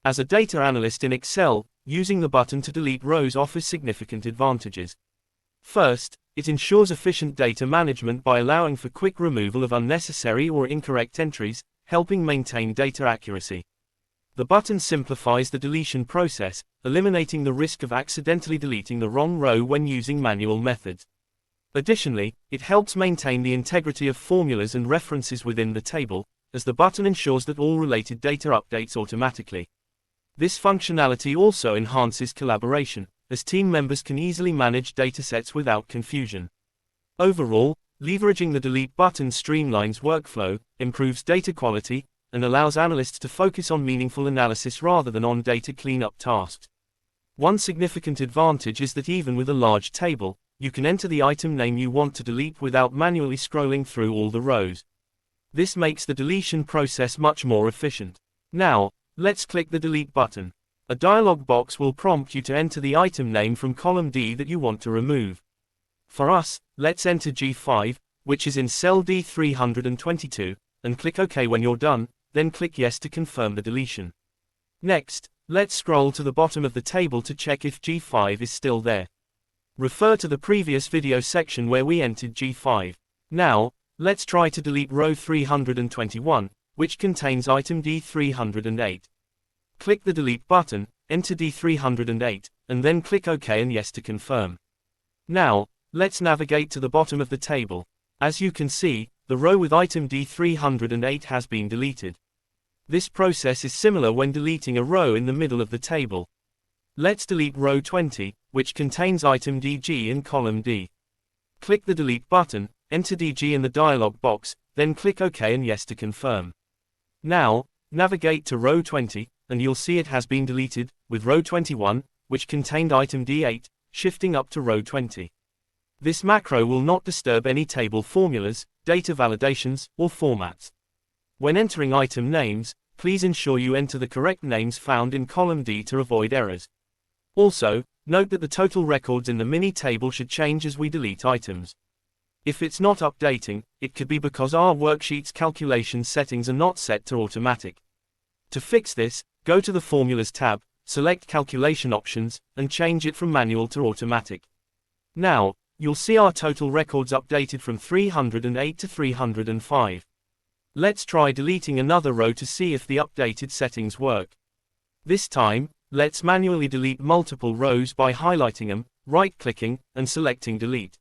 As a data analyst in Excel, using the button to delete rows offers significant advantages. First, it ensures efficient data management by allowing for quick removal of unnecessary or incorrect entries, helping maintain data accuracy. The button simplifies the deletion process, eliminating the risk of accidentally deleting the wrong row when using manual methods. Additionally, it helps maintain the integrity of formulas and references within the table, as the button ensures that all related data updates automatically. This functionality also enhances collaboration, as team members can easily manage datasets without confusion. Overall, leveraging the delete button streamlines workflow, improves data quality, and allows analysts to focus on meaningful analysis rather than on data cleanup tasks. One significant advantage is that even with a large table, you can enter the item name you want to delete without manually scrolling through all the rows. This makes the deletion process much more efficient. Now, let's click the delete button. A dialog box will prompt you to enter the item name from column D that you want to remove. For us, let's enter G5, which is in cell D322, and click OK when you're done, then click Yes to confirm the deletion. Next, let's scroll to the bottom of the table to check if G5 is still there. Refer to the previous video section where we entered G5. Now, let's try to delete row 321, which contains item D308. Click the delete button, enter D308, and then click OK and Yes to confirm. Now, let's navigate to the bottom of the table. As you can see, the row with item D308 has been deleted. This process is similar when deleting a row in the middle of the table. Let's delete row 20, which contains item DG in column D. Click the delete button, enter DG in the dialog box, then click OK and Yes to confirm. Now, navigate to row 20, and you'll see it has been deleted, with row 21, which contained item D8, shifting up to row 20. This macro will not disturb any table formulas, data validations, or formats. When entering item names, please ensure you enter the correct names found in column D to avoid errors. Also, note that the total records in the mini table should change as we delete items. If it's not updating, it could be because our worksheet's calculation settings are not set to automatic. To fix this, go to the Formulas tab, select Calculation Options, and change it from manual to automatic. Now, you'll see our total records updated from 308 to 305. Let's try deleting another row to see if the updated settings work. This time, let's manually delete multiple rows by highlighting them, right-clicking, and selecting Delete.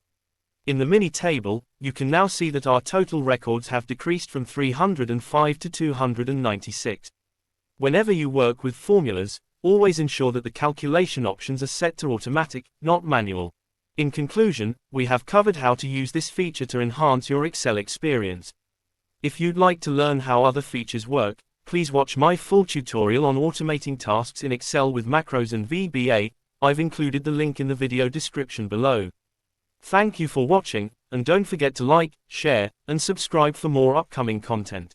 In the mini table, you can now see that our total records have decreased from 305 to 296. Whenever you work with formulas, always ensure that the calculation options are set to automatic, not manual. In conclusion, we have covered how to use this feature to enhance your Excel experience. If you'd like to learn how other features work, please watch my full tutorial on automating tasks in Excel with macros and VBA. I've included the link in the video description below. Thank you for watching, and don't forget to like, share, and subscribe for more upcoming content.